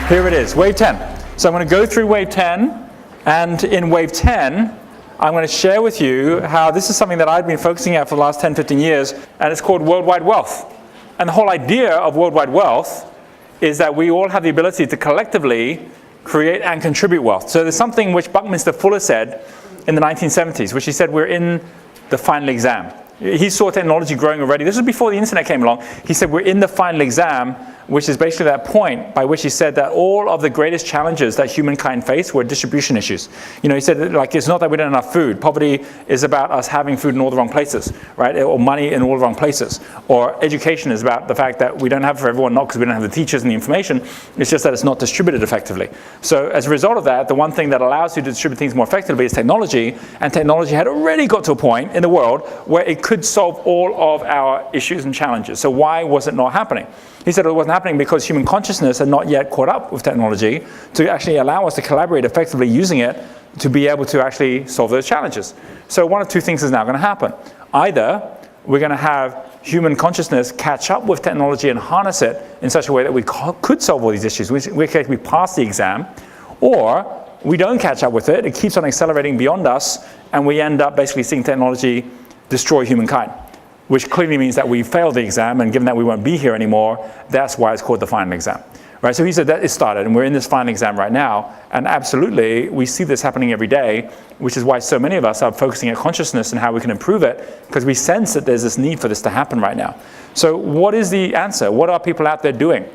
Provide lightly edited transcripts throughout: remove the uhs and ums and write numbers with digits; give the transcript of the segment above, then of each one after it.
Here it is, wave 10. So I'm going to go through wave 10, and in wave 10, I'm going to share with you how this is something that I've been focusing on for the last 10, 15 years, and it's called worldwide wealth. And the whole idea of worldwide wealth is that we all have the ability to collectively create and contribute wealth. So there's something which Buckminster Fuller said in the 1970s, which he said we're in the final exam. He saw technology growing already. This was before the internet came along. He said we're in the final exam, which is basically that point by which he said that all of the greatest challenges that humankind faced were distribution issues. You know, he said, like, it's not that we don't have enough food. Poverty is about us having food in all the wrong places, right? Or money in all the wrong places. Or education is about the fact that we don't have it for everyone, not because we don't have the teachers and the information. It's just that it's not distributed effectively. So as a result of that, the one thing that allows you to distribute things more effectively is technology. And technology had already got to a point in the world where it could solve all of our issues and challenges. So why was it not happening? He said it wasn't happening because human consciousness had not yet caught up with technology to actually allow us to collaborate effectively using it to be able to actually solve those challenges. So one of two things is now going to happen. Either we're going to have human consciousness catch up with technology and harness it in such a way that we could solve all these issues. We pass the exam, or we don't catch up with it. It keeps on accelerating beyond us, and we end up basically seeing technology destroy humankind, which clearly means that we failed the exam, and given that we won't be here anymore, that's why it's called the final exam. Right? So he said that it started, and we're in this final exam right now, and absolutely, we see this happening every day, which is why so many of us are focusing on consciousness and how we can improve it, because we sense that there's this need for this to happen right now. So what is the answer? What are people out there doing?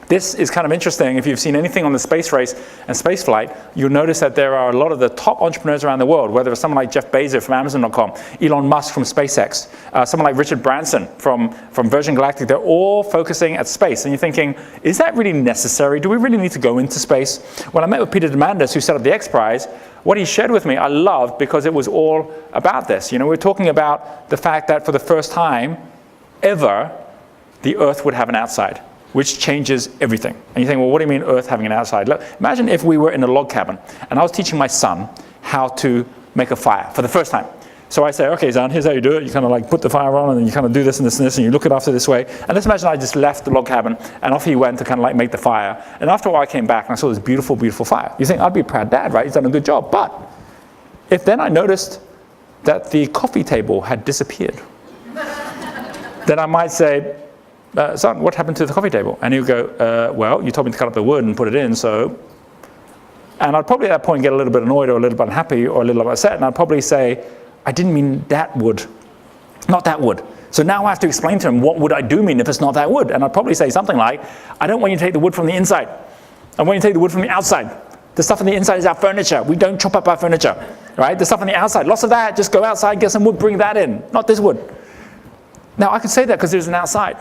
This is kind of interesting. If you've seen anything on the space race and space flight, you'll notice that there are a lot of the top entrepreneurs around the world, whether it's someone like Jeff Bezos from Amazon.com, Elon Musk from SpaceX, someone like Richard Branson from Virgin Galactic. They're all focusing at space. And you're thinking, is that really necessary? Do we really need to go into space? When I met with Peter Diamandis, who set up the X Prize, what he shared with me, I loved, because it was all about this. You know, we're talking about the fact that for the first time ever, the Earth would have an outside, which changes everything. And you think, well, what do you mean Earth having an outside? Look, imagine if we were in a log cabin, and I was teaching my son how to make a fire for the first time. So I say, okay, Zan, here's how you do it. You kind of like put the fire on, and then you kind of do this and this and this, and you look it after this way. And let's imagine I just left the log cabin, and off he went to kind of like make the fire. And after a while I came back, and I saw this beautiful, beautiful fire. You think, I'd be a proud dad, right? He's done a good job. But if then I noticed that the coffee table had disappeared, then I might say, son, what happened to the coffee table? And he'll go, well, you told me to cut up the wood and put it in, so. And I'd probably at that point get a little bit annoyed or a little bit unhappy or a little bit upset, and I'd probably say, I didn't mean that wood, not that wood. So now I have to explain to him, what would I do mean if it's not that wood? And I'd probably say something like, I don't want you to take the wood from the inside. I want you to take the wood from the outside. The stuff on the inside is our furniture. We don't chop up our furniture, right? The stuff on the outside, lots of that, just go outside, get some wood, bring that in, not this wood. Now I could say that because there's an outside.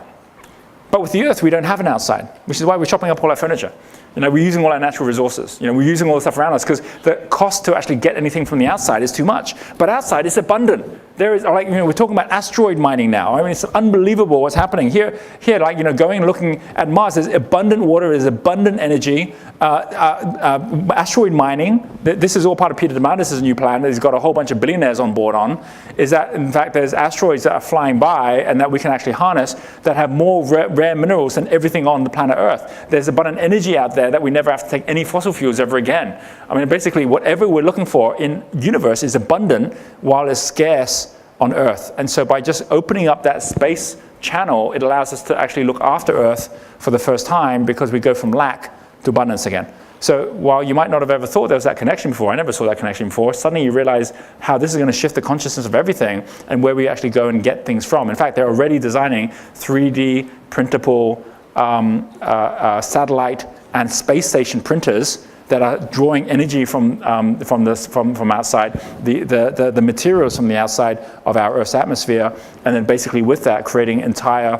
But with the Earth, we don't have an outside, which is why we're chopping up all our furniture. You know, we're using all our natural resources. You know, we're using all the stuff around us because the cost to actually get anything from the outside is too much. But outside, it's abundant. There is, like, you know, we're talking about asteroid mining now. I mean, it's unbelievable what's happening here. Like, you know, going and looking at Mars, there's abundant water, there's abundant energy. Asteroid mining, this is all part of Peter Diamandis' new plan that he's got a whole bunch of billionaires on board on, is that, in fact, there's asteroids that are flying by and that we can actually harness that have more rare minerals than everything on the planet Earth. There's abundant energy out there that we never have to take any fossil fuels ever again. I mean, basically, whatever we're looking for in the universe is abundant while it's scarce on Earth. And so by just opening up that space channel, it allows us to actually look after Earth for the first time, because we go from lack to abundance again. So while you might not have ever thought there was that connection before, I never saw that connection before, suddenly you realize how this is going to shift the consciousness of everything and where we actually go and get things from. In fact, they're already designing 3D printable satellite and space station printers that are drawing energy from outside, the materials from the outside of our Earth's atmosphere, and then basically with that creating entire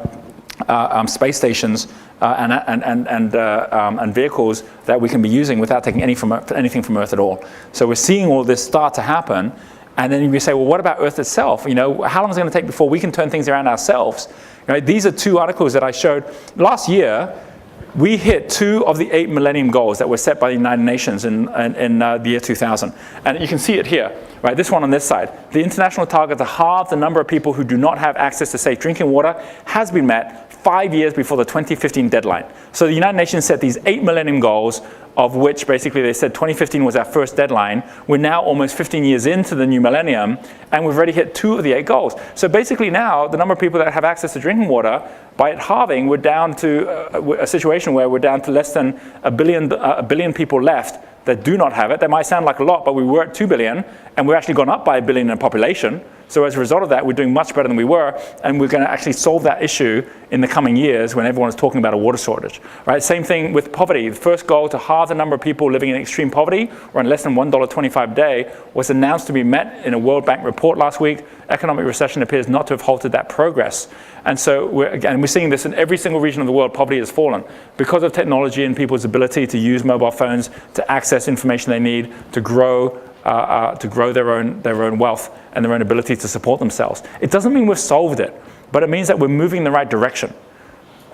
space stations and vehicles that we can be using without taking anything from Earth at all. So we're seeing all this start to happen, and then you say, well, what about Earth itself? You know, how long is it going to take before we can turn things around ourselves? Right? These are two articles that I showed last year. We hit 2 of the 8 Millennium Goals that were set by the United Nations in the year 2000. And you can see it here, right? This one on this side. The international target to halve the number of people who do not have access to safe drinking water has been met. 5 years before the 2015 deadline. So the United Nations set these 8 Millennium Goals, of which basically they said 2015 was our first deadline. We're now almost 15 years into the new millennium, and we've already hit 2 of the 8 goals. So basically now, the number of people that have access to drinking water, by it halving, we're down to a situation where we're down to less than a billion people left that do not have it. That might sound like a lot, but we were at 2 billion, and we've actually gone up by 1 billion in population. So as a result of that, we're doing much better than we were, and we're going to actually solve that issue in the coming years when everyone is talking about a water shortage. Right? Same thing with poverty. The first goal to halve the number of people living in extreme poverty, or in less than $1.25 a day, was announced to be met in a World Bank report last week. Economic recession appears not to have halted that progress. And so we're seeing this in every single region of the world. Poverty has fallen because of technology and people's ability to use mobile phones to access information they need to grow their own wealth and their own ability to support themselves. It doesn't mean we've solved it, but it means that we're moving in the right direction.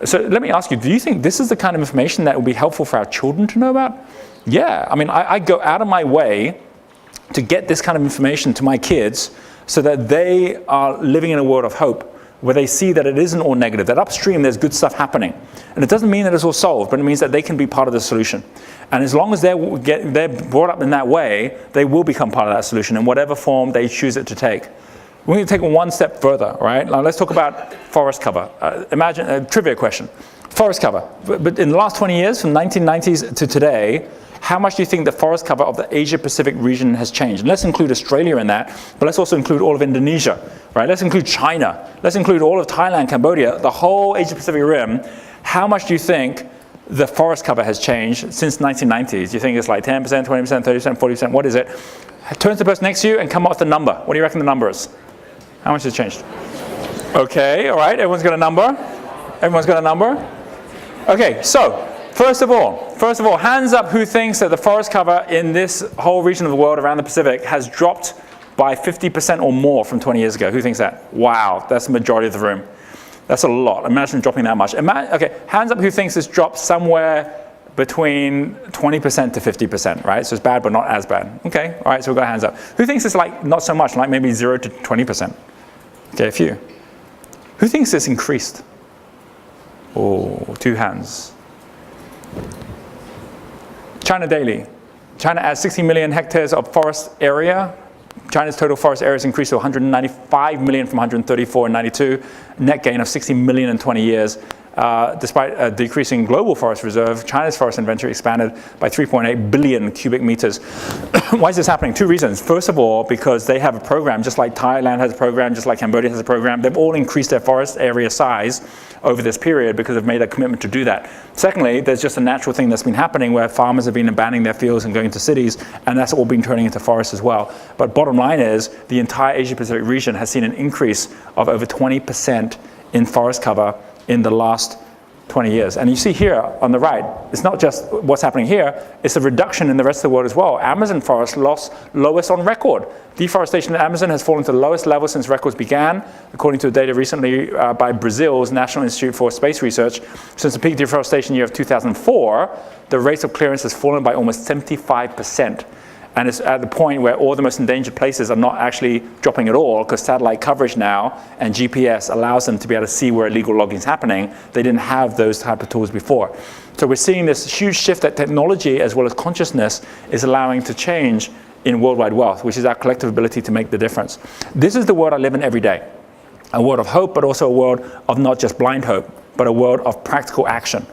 So let me ask you, do you think this is the kind of information that would be helpful for our children to know about? Yeah, I mean, I go out of my way to get this kind of information to my kids so that they are living in a world of hope, where they see that it isn't all negative, that upstream there's good stuff happening. And it doesn't mean that it's all solved, but it means that they can be part of the solution. And as long as they're brought up in that way, they will become part of that solution in whatever form they choose it to take. We're going to take it one step further, right? Now let's talk about forest cover. Imagine a trivia question. Forest cover. But in the last 20 years, from 1990s to today, how much do you think the forest cover of the Asia-Pacific region has changed? And let's include Australia in that, but let's also include all of Indonesia, right? Let's include China. Let's include all of Thailand, Cambodia, the whole Asia-Pacific rim. How much do you think the forest cover has changed since 1990s? Do you think it's like 10%, 20%, 30%, 40%? What is it? Turn to the person next to you and come up with a number. What do you reckon the number is? How much has changed? Okay, all right, everyone's got a number? Everyone's got a number? Okay, so first of all, hands up who thinks that the forest cover in this whole region of the world around the Pacific has dropped by 50% or more from 20 years ago. Who thinks that? Wow, that's the majority of the room. That's a lot. Imagine dropping that much. Okay, hands up who thinks it's dropped somewhere between 20% to 50%, right? So it's bad, but not as bad. Okay, all right, so we've got hands up. Who thinks it's like not so much, like maybe 0 to 20%? Okay, a few. Who thinks it's increased? Oh, 2 hands. China daily. China adds 60 million hectares of forest area. China's total forest area has increased to 195 million from 134 in 92, net gain of 60 million in 20 years. Despite a decreasing global forest reserve, China's forest inventory expanded by 3.8 billion cubic meters. Why is this happening? 2 reasons. First of all, because they have a program, just like Thailand has a program, just like Cambodia has a program. They've all increased their forest area size over this period because they've made a commitment to do that. Secondly, there's just a natural thing that's been happening where farmers have been abandoning their fields and going into cities, and that's all been turning into forests as well. But bottom line is, the entire Asia-Pacific region has seen an increase of over 20% in forest cover in the last 20 years. And you see here on the right, it's not just what's happening here, it's a reduction in the rest of the world as well. Amazon forest loss lowest on record. Deforestation in Amazon has fallen to the lowest level since records began, according to data recently by Brazil's National Institute for Space Research. Since the peak deforestation year of 2004, the rate of clearance has fallen by almost 75%. And it's at the point where all the most endangered places are not actually dropping at all, because satellite coverage now and GPS allows them to be able to see where illegal logging is happening. They didn't have those type of tools before. So we're seeing this huge shift that technology as well as consciousness is allowing to change in worldwide wealth, which is our collective ability to make the difference. This is the world I live in every day. A world of hope, but also a world of not just blind hope, but a world of practical action.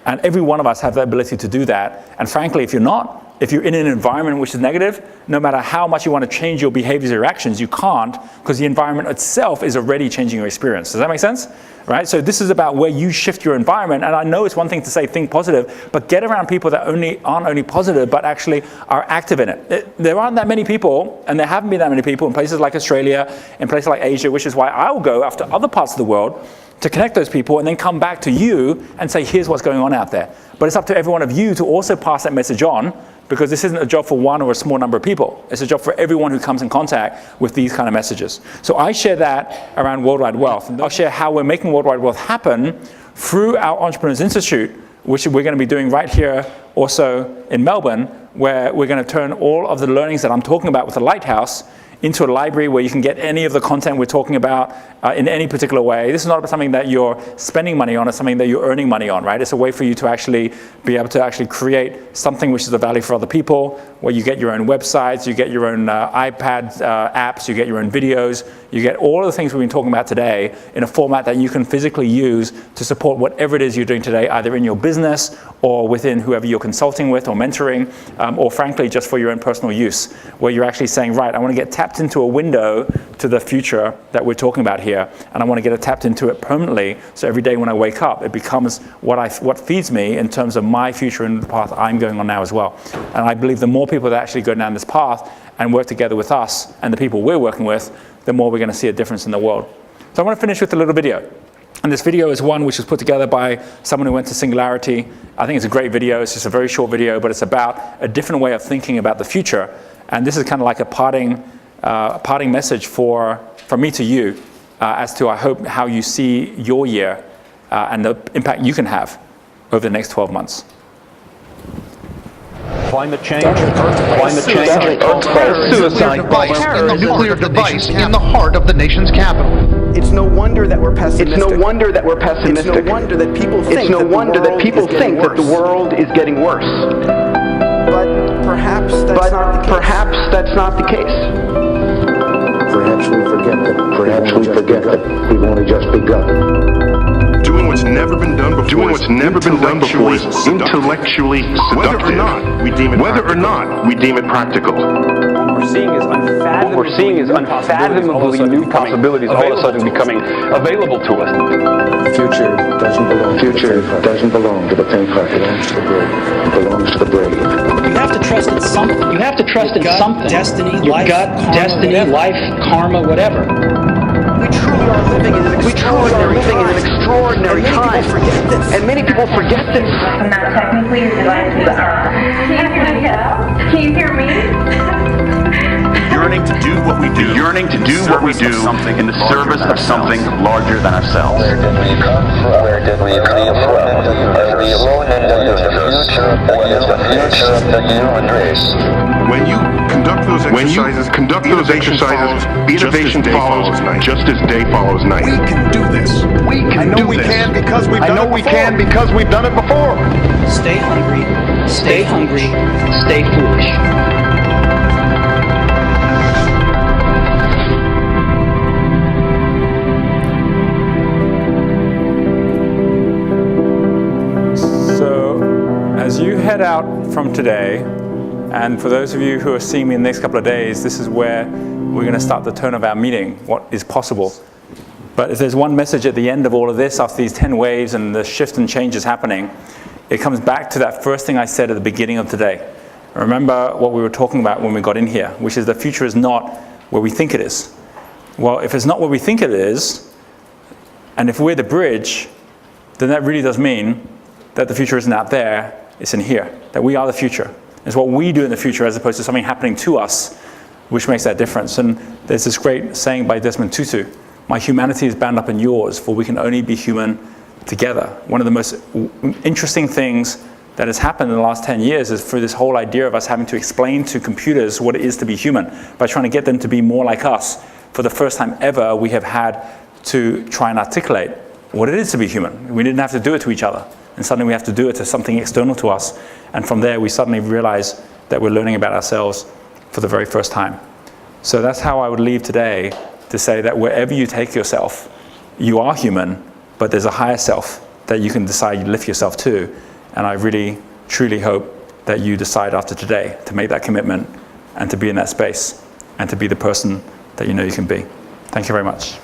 And every one of us have the ability to do that. And frankly, if you're in an environment which is negative, no matter how much you want to change your behaviors or actions, you can't, because the environment itself is already changing your experience. Does that make sense? Right? So this is about where you shift your environment. And I know it's one thing to say think positive, but get around people that aren't only positive, but actually are active in it. There aren't that many people, and there haven't been that many people in places like Australia, in places like Asia, which is why I will go after other parts of the world to connect those people and then come back to you and say, here's what's going on out there. But it's up to every one of you to also pass that message on, because this isn't a job for one or a small number of people. It's a job for everyone who comes in contact with these kind of messages. So I share that around Worldwide Wealth. And I'll share how we're making Worldwide Wealth happen through our Entrepreneurs Institute, which we're going to be doing right here also in Melbourne, where we're going to turn all of the learnings that I'm talking about with the Lighthouse into a library where you can get any of the content we're talking about in any particular way. This is not something that you're spending money on, it's something that you're earning money on, right? It's a way for you to actually be able to actually create something which is of value for other people, where you get your own websites, you get your own iPad apps, you get your own videos, you get all of the things we've been talking about today in a format that you can physically use to support whatever it is you're doing today, either in your business or within whoever you're consulting with or mentoring, or frankly, just for your own personal use, where you're actually saying, right, I want to get tapped into a window to the future that we're talking about here, and I want to get tapped into it permanently, so every day when I wake up, it becomes what feeds me in terms of my future and the path I'm going on now as well. And I believe the more people that actually go down this path and work together with us and the people we're working with, the more we're going to see a difference in the world. So I want to finish with a little video. And this video is one which was put together by someone who went to Singularity. I think it's a great video. It's just a very short video, but it's about a different way of thinking about the future. And this is kind of like a parting message from me to you as to, I hope, how you see your year and the impact you can have over the next 12 months. Climate change, suicide bomber, and the nuclear device in the heart of the nation's capital. It's no wonder that we're pessimistic. It's no wonder that we're pessimistic. It's no wonder that people think, that the world is getting worse. But perhaps that's not the case. Perhaps we forget that we've only just begun. Doing what's never been done before is intellectually seductive. Whether or not we deem it practical. What we're seeing is unfathomably new possibilities all of a sudden becoming available to us. The future doesn't belong to the faint-hearted. It belongs to the brave. You have to trust in something. You have to trust in something. Destiny, your life, gut, karma, destiny, whatever. life, karma, whatever. We truly are living in an extraordinary time. And many people forget this. I'm not technically designed to Can you hear me? Yearning to do what we do. In the service of something larger than ourselves. Where did we come from? Where did we come from? Are we alone in the universe? What is the future of the human race? When you conduct those exercises, innovation follows just as day follows night. We can do this. I know we can because we've done it before. Stay hungry, stay foolish. As you head out from today, and for those of you who are seeing me in the next couple of days, this is where we're going to start the turn of our meeting, what is possible. But if there's one message at the end of all of this, after these 10 waves and the shift and change is happening, it comes back to that first thing I said at the beginning of today. Remember what we were talking about when we got in here, which is the future is not where we think it is. Well, if it's not where we think it is, and if we're the bridge, then that really does mean that the future isn't out there, it's in here, that we are the future. It's what we do in the future as opposed to something happening to us, which makes that difference. And there's this great saying by Desmond Tutu, my humanity is bound up in yours, for we can only be human together. One of the most interesting things that has happened in the last 10 years is for this whole idea of us having to explain to computers what it is to be human, by trying to get them to be more like us. For the first time ever, we have had to try and articulate what it is to be human. We didn't have to do it to each other. And suddenly we have to do it to something external to us. And from there, we suddenly realize that we're learning about ourselves for the very first time. So that's how I would leave today, to say that wherever you take yourself, you are human, but there's a higher self that you can decide you lift yourself to. And I really, truly hope that you decide after today to make that commitment and to be in that space and to be the person that you know you can be. Thank you very much.